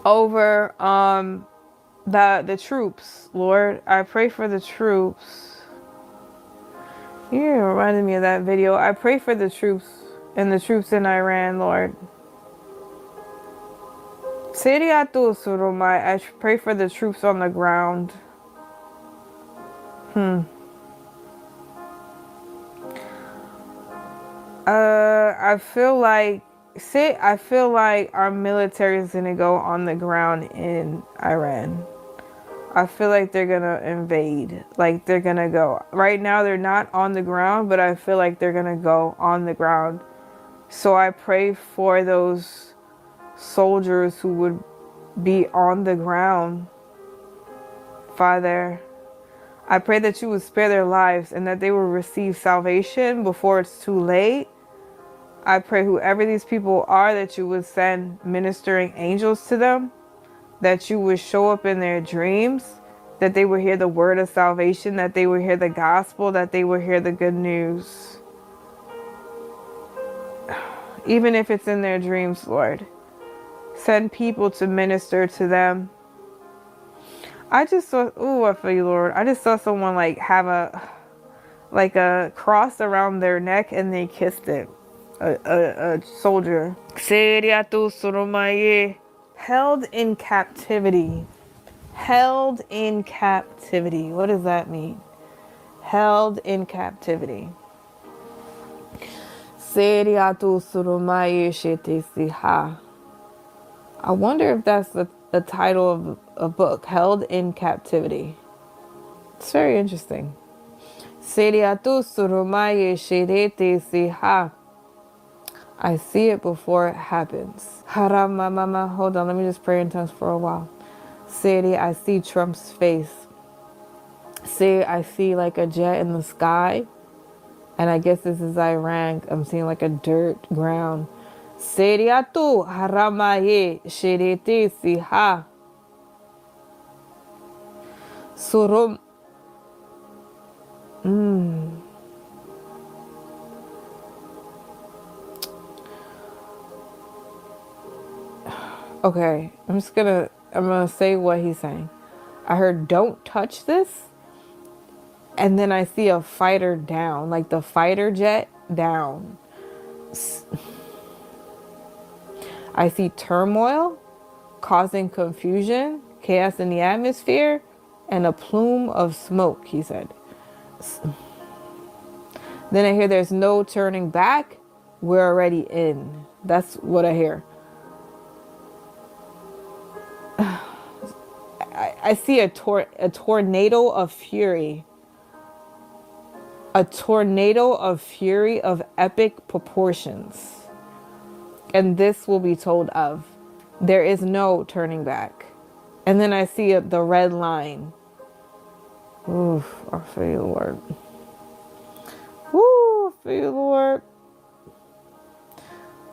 over the troops, Lord. I pray for the troops. You reminded me of that video. I pray for the troops and the troops in Iran, Lord. Siriatu Surumai. I pray for the troops on the ground. I feel like our military is gonna go on the ground in Iran. I feel like they're gonna invade. Like they're gonna go. Right now they're not on the ground, but I feel like they're gonna go on the ground. So I pray for those soldiers who would be on the ground, Father. I pray that you would spare their lives and that they will receive salvation before it's too late. I pray whoever these people are, that you would send ministering angels to them, that you would show up in their dreams, that they would hear the word of salvation, that they would hear the gospel, that they would hear the good news. Even if it's in their dreams, Lord. Send people to minister to them. I just saw, I feel you, Lord. I just saw someone like have a cross around their neck and they kissed it. A soldier. Held in captivity. Held in captivity. What does that mean? Held in captivity. I wonder if that's the title of a book, Held in Captivity. It's very interesting. I see it before it happens. Hold on, let me just pray in tongues for a while. I see Trump's face. I see like a jet in the sky. And I guess this is Iran. I'm seeing like a dirt ground. Seriatu haramaye shirete siha. Surum. Okay, I'm gonna say what he's saying. I heard don't touch this. And then I see a fighter down, like the fighter jet down. I see turmoil causing confusion, chaos in the atmosphere, and a plume of smoke, he said. Then I hear there's no turning back. We're already in. That's what I hear. I see a tornado of fury. A tornado of fury of epic proportions. And this will be told of. There is no turning back. And then I see the red line. Oof, I feel you, Lord. Woo, I feel you, Lord.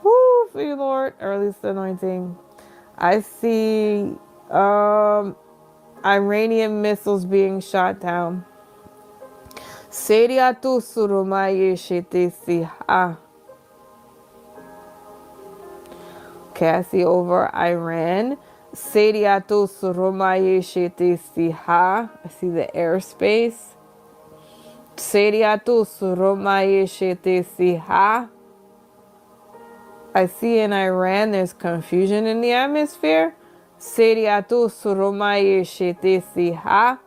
Woo, I feel you, Lord. Or at least the anointing. I see Iranian missiles being shot down. Seriatu surumaye shitisi. Okay, I see over Iran. Seriatu surumaye shitisi. I see the airspace. Seriatu surumaye shitisi. I see in Iran there's confusion in the atmosphere. Seriatu surumaye shitisi.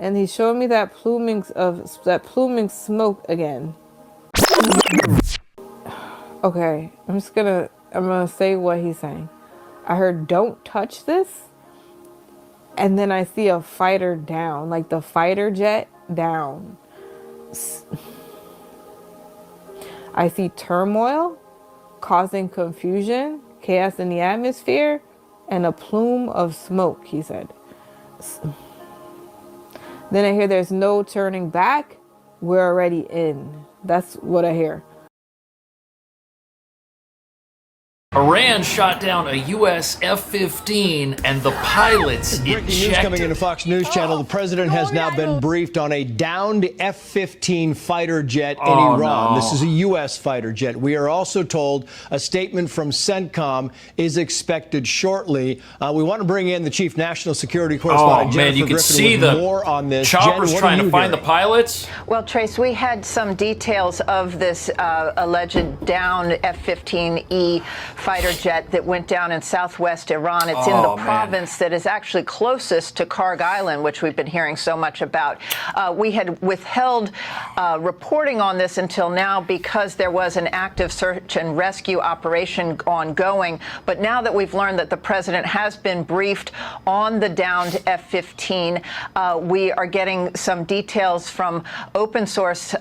And he showed me that pluming smoke again. Okay, I'm gonna say what he's saying. I heard don't touch this. And then I see a fighter down, like the fighter jet down. I see turmoil causing confusion, chaos in the atmosphere, and a plume of smoke, he said. Then I hear there's no turning back. We're already in. That's what I hear. Iran shot down a U.S. F-15 and the pilots Breaking ejected. news coming into Fox News Channel. The president has now been briefed on a downed F-15 fighter jet in Iran. No. This is a U.S. fighter jet. We are also told a statement from CENTCOM is expected shortly. We want to bring in the chief national security correspondent, Jennifer you can Griffin, see with the more on this. choppers Jen, trying to find the pilots. Well, Trace, we had some details of this alleged downed F-15E fighter jet that went down in southwest Iran. It's in the province that is actually closest to Karg Island, which we've been hearing so much about. We had withheld reporting on this until now because there was an active search and rescue operation ongoing. But now that we've learned that the president has been briefed on the downed F-15, we are getting some details from open source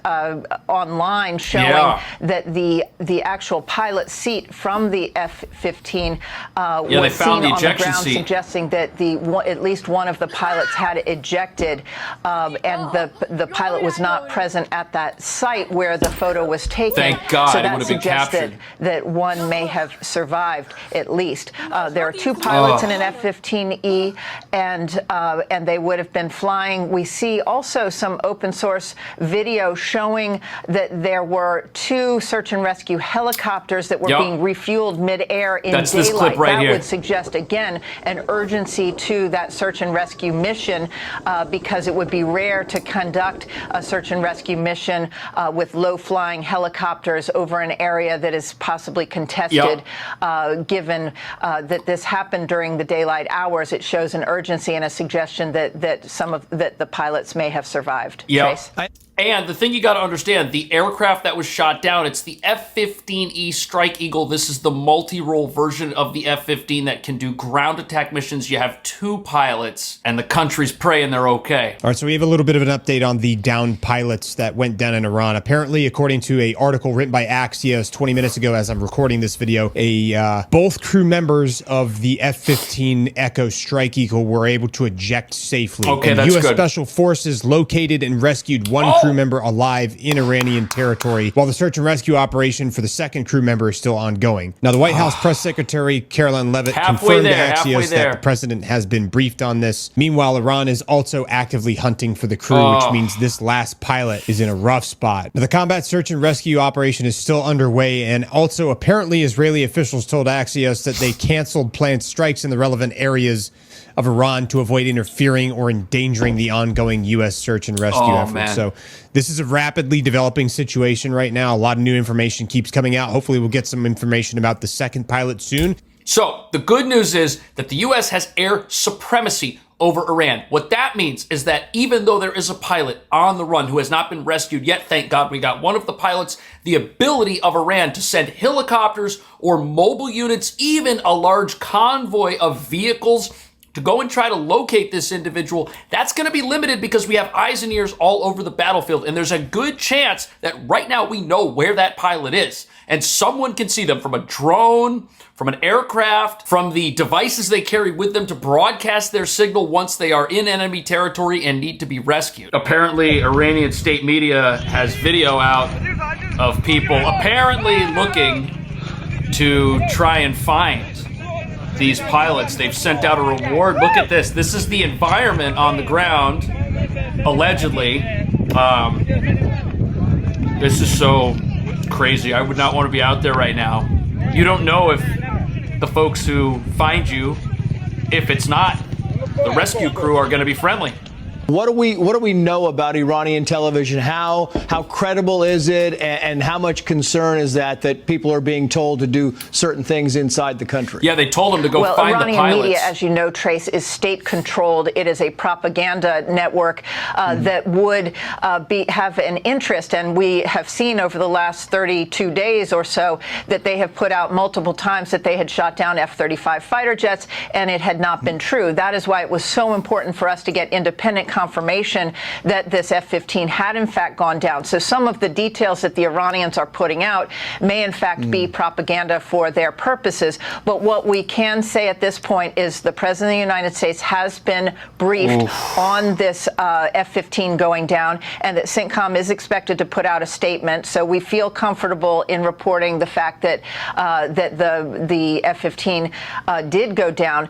online showing that the actual pilot seat from the F-15 was seen on the ground, suggesting that at least one of the pilots had ejected, and the pilot was not present at that site where the photo was taken. Thank God, so it that would have been suggested captured. that one may have survived at least. There are two pilots in an F-15E, and they would have been flying. We see also some open source video showing that there were two search and rescue helicopters that were being refueled mid-air in That's daylight. this clip right that here. would suggest, again, an urgency to that search and rescue mission, because it would be rare to conduct a search and rescue mission with low-flying helicopters over an area that is possibly contested. Given that this happened during the daylight hours, it shows an urgency and a suggestion that the pilots may have survived. Trace? And the thing you got to understand, the aircraft that was shot down, it's the F-15E Strike Eagle. This is the multi-role version of the F-15 that can do ground attack missions. You have two pilots, and the country's praying they're okay. All right, so we have a little bit of an update on the downed pilots that went down in Iran. Apparently, according to an article written by Axios 20 minutes ago as I'm recording this video, both crew members of the F-15 Echo Strike Eagle were able to eject safely. Okay, and that's U.S. good. Special Forces located and rescued one crew member alive in Iranian territory, while the search and rescue operation for the second crew member is still ongoing. Now, the White House Press Secretary Caroline Leavitt confirmed to Axios that the president has been briefed on this. Meanwhile, Iran is also actively hunting for the crew, which means this last pilot is in a rough spot. Now, the combat search and rescue operation is still underway, and also apparently Israeli officials told Axios that they canceled planned strikes in the relevant areas of Iran to avoid interfering or endangering the ongoing U.S. search and rescue efforts. So this is a rapidly developing situation right now. A lot of new information keeps coming out. Hopefully we'll get some information about the second pilot soon. So the good news is that the U.S. has air supremacy over Iran. What that means is that even though there is a pilot on the run who has not been rescued yet, thank God we got one of the pilots, the ability of Iran to send helicopters or mobile units, even a large convoy of vehicles to go and try to locate this individual, that's going to be limited because we have eyes and ears all over the battlefield. And there's a good chance that right now we know where that pilot is. And someone can see them from a drone, from an aircraft, from the devices they carry with them to broadcast their signal once they are in enemy territory and need to be rescued. Apparently, Iranian state media has video out of people apparently looking to try and find these pilots. They've sent out a reward. Look at this. This is the environment on the ground, allegedly. This is so crazy. I would not want to be out there right now. You don't know if the folks who find you, if it's not the rescue crew, are going to be friendly. What do we know about Iranian television? How credible is it, and how much concern is that people are being told to do certain things inside the country? Yeah, they told them to go find Iranian the pilots. media, as you know, Trace, is state-controlled. It is a propaganda network that would have an interest, and we have seen over the last 32 days or so that they have put out multiple times that they had shot down F-35 fighter jets, and it had not been true. That is why it was so important for us to get independent confirmation that this F-15 had in fact gone down. So some of the details that the Iranians are putting out may in fact be propaganda for their purposes. But what we can say at this point is the President of the United States has been briefed on this F-15 going down, and that CENTCOM is expected to put out a statement. So we feel comfortable in reporting the fact that that the F-15 did go down.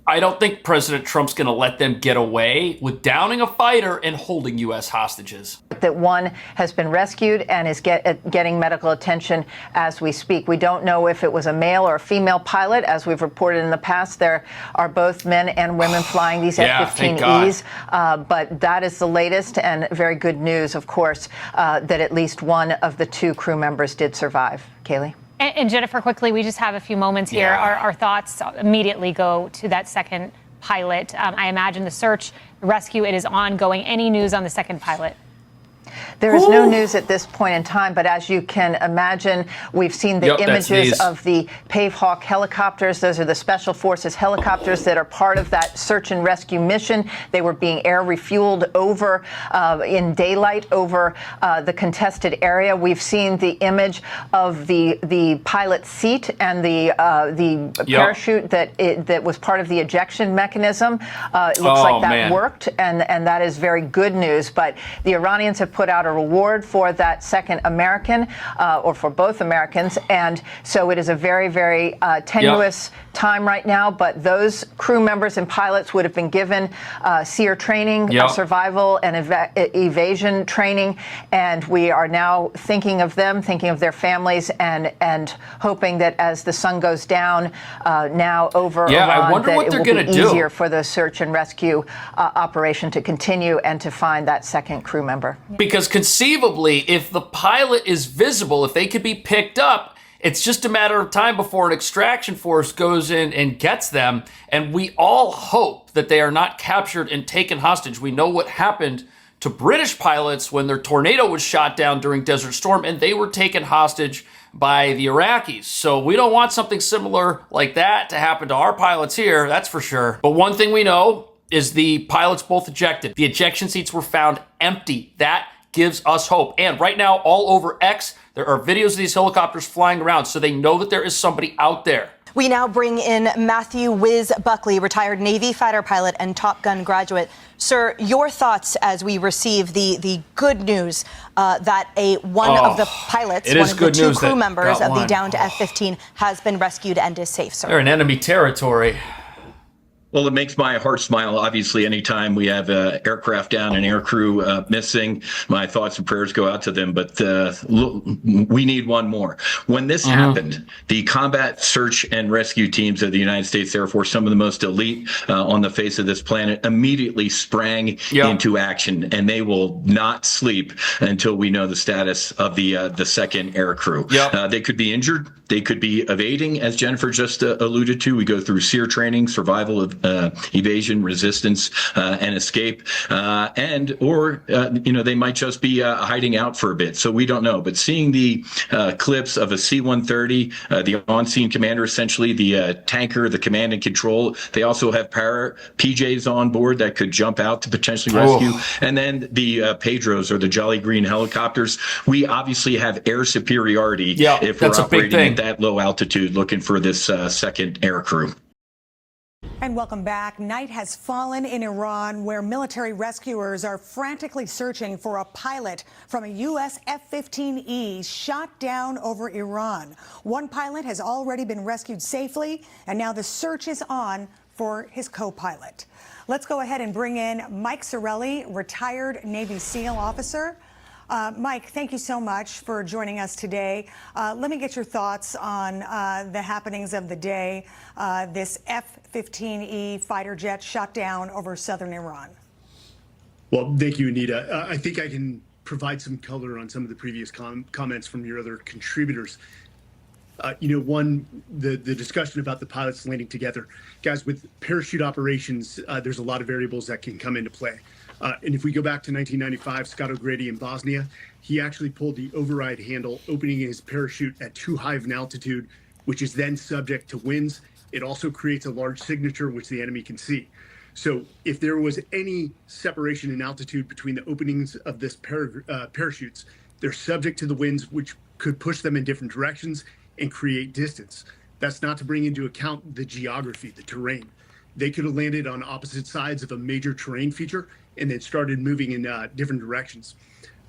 I don't think President Trump's going to let them get away with downing a fighter and holding U.S. hostages. That one has been rescued and is getting medical attention as we speak. We don't know if it was a male or a female pilot. As we've reported in the past, there are both men and women flying these F-15Es. But that is the latest and very good news, of course, that at least one of the two crew members did survive. Kaylee? And Jennifer, quickly, we just have a few moments here. Our thoughts immediately go to that second pilot. I imagine the search, the rescue, it is ongoing. Any news on the second pilot? There is no news at this point in time, but as you can imagine, we've seen the images of the Pavehawk helicopters. Those are the Special Forces helicopters that are part of that search and rescue mission. They were being air refueled over in daylight over the contested area. We've seen the image of the pilot's seat and the parachute that was part of the ejection mechanism. It looks like that worked, and that is very good news. But the Iranians have put out a reward for that second American, or for both Americans, and so it is a very, very tenuous time right now. But those crew members and pilots would have been given SEER training, survival and evasion training, and we are now thinking of them, thinking of their families, and hoping that as the sun goes down now over Iran, I wonder that what it they're will going be to do. easier for the search and rescue operation to continue and to find that second crew member. Because conceivably, if the pilot is visible, if they could be picked up, it's just a matter of time before an extraction force goes in and gets them. And we all hope that they are not captured and taken hostage. We know what happened to British pilots when their Tornado was shot down during Desert Storm, and they were taken hostage by the Iraqis. So we don't want something similar like that to happen to our pilots here, that's for sure. But one thing we know is the pilots both ejected. The ejection seats were found empty. That gives us hope. And right now, all over X, there are videos of these helicopters flying around, so they know that there is somebody out there. We now bring in Matthew Wiz Buckley, retired Navy fighter pilot and Top Gun graduate. Sir, your thoughts as we receive the good news that one of the pilots, one of the two crew members of the downed F-15 has been rescued and is safe, sir. They're in enemy territory. Well, it makes my heart smile. Obviously, anytime we have aircraft down and air crew missing, my thoughts and prayers go out to them. But we need one more. When this happened, the combat search and rescue teams of the United States Air Force, some of the most elite on the face of this planet, immediately sprang into action, and they will not sleep until we know the status of the second air crew. They could be injured. They could be evading, as Jennifer just alluded to. We go through SEER training, survival of evasion, resistance, and escape, or they might just be hiding out for a bit. So we don't know. But seeing the clips of a C-130, the on-scene commander, essentially the tanker, the command and control, they also have PJs on board that could jump out to potentially rescue, and then the Pedros or the Jolly Green helicopters. We obviously have air superiority if we're operating at that low altitude, looking for this second air crew. And welcome back. Night has fallen in Iran, where military rescuers are frantically searching for a pilot from a U.S. F-15E shot down over Iran. One pilot has already been rescued safely, and now the search is on for his co-pilot. Let's go ahead and bring in Mike Sorelli, retired Navy SEAL officer. Mike, thank you so much for joining us today. Let me get your thoughts on the happenings of the day. This F-15E fighter jet shot down over southern Iran. Well, thank you, Anita. I think I can provide some color on some of the previous comments from your other contributors. The discussion about the pilots landing together. Guys, with parachute operations, there's a lot of variables that can come into play. And if we go back to 1995, Scott O'Grady in Bosnia, he actually pulled the override handle, opening his parachute at too high of an altitude, which is then subject to winds. It also creates a large signature, which the enemy can see. So if there was any separation in altitude between the openings of this parachutes, they're subject to the winds, which could push them in different directions and create distance. That's not to bring into account the geography, the terrain. They could have landed on opposite sides of a major terrain feature and then started moving in different directions.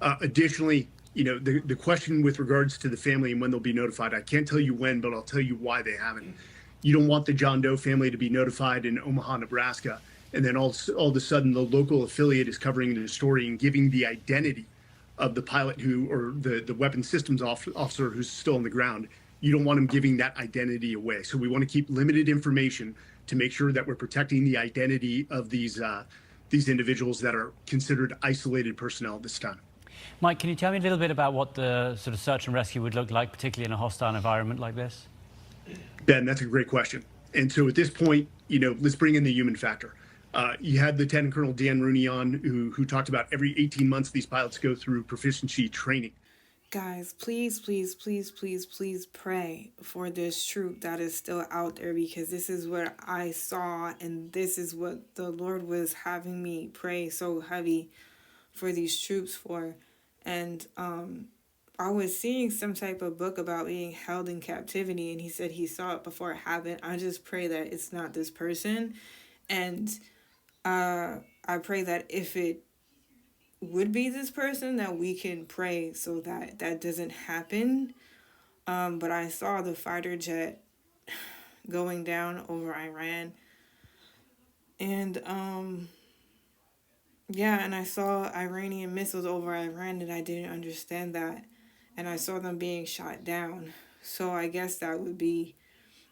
Additionally, the question with regards to the family and when they'll be notified, I can't tell you when, but I'll tell you why they haven't. You don't want the John Doe family to be notified in Omaha, Nebraska, and then all of a sudden the local affiliate is covering the story and giving the identity of the pilot or the weapons systems officer who's still on the ground. You don't want them giving that identity away. So we want to keep limited information to make sure that we're protecting the identity of these individuals that are considered isolated personnel at this time. Mike, can you tell me a little bit about what the sort of search and rescue would look like, particularly in a hostile environment like this? Ben, that's a great question. And so at this point, let's bring in the human factor. You had Lieutenant Colonel Dan Rooney on, who talked about every 18 months these pilots go through proficiency training. Guys, please, please, please, please, please pray for this troop that is still out there, because this is what I saw and this is what the Lord was having me pray so heavy for these troops for. And I was seeing some type of book about being held in captivity, and he said he saw it before it happened. I just pray that it's not this person. And I pray that if it would be this person, that we can pray so that that doesn't happen. But I saw the fighter jet going down over Iran. And yeah, and I saw Iranian missiles over Iran, and I didn't understand that. And I saw them being shot down. So I guess that would be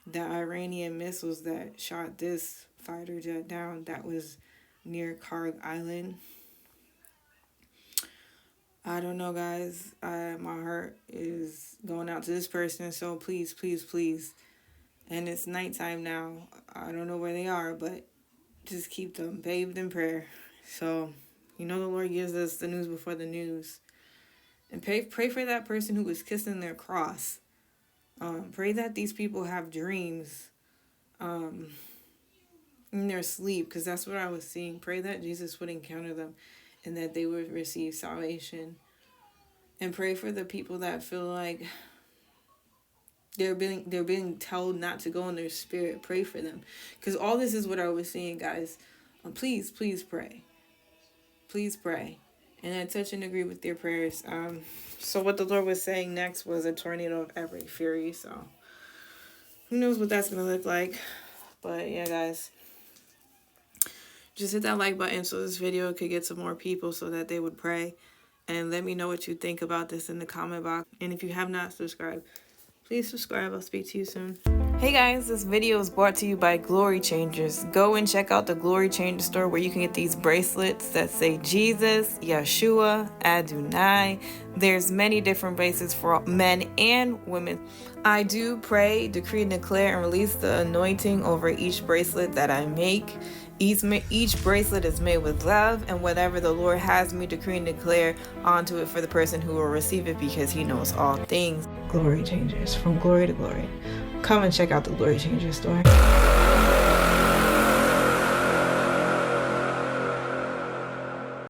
the Iranian missiles that shot this fighter jet down that was near Karg Island. I don't know, guys. My heart is going out to this person. So please, please, please. And it's nighttime now. I don't know where they are, but just keep them bathed in prayer. So, the Lord gives us the news before the news. And pray for that person who was kissing their cross. Pray that these people have dreams in their sleep, because that's what I was seeing. Pray that Jesus would encounter them and that they would receive salvation. And pray for the people that feel like they're being told not to go in their spirit. Pray for them, because all this is what I was seeing, guys. Please, please pray. Please pray. And I touch and agree with your prayers. So what the Lord was saying next was a tornado of every fury. So who knows what that's going to look like. But yeah, guys, just hit that like button so this video could get some more people so that they would pray. And let me know what you think about this in the comment box. And if you have not subscribed, please subscribe. I'll speak to you soon. Hey guys, this video is brought to you by Glory Changers. Go and check out the Glory Changer store where you can get these bracelets that say Jesus, Yeshua, Adonai. There's many different bracelets for men and women. I do pray, decree, and declare and release the anointing over each bracelet that I make. Each bracelet is made with love, and whatever the Lord has me decree and declare onto it for the person who will receive it, because he knows all things. Glory Changers, from glory to glory. Come and check out the Glory Changer store.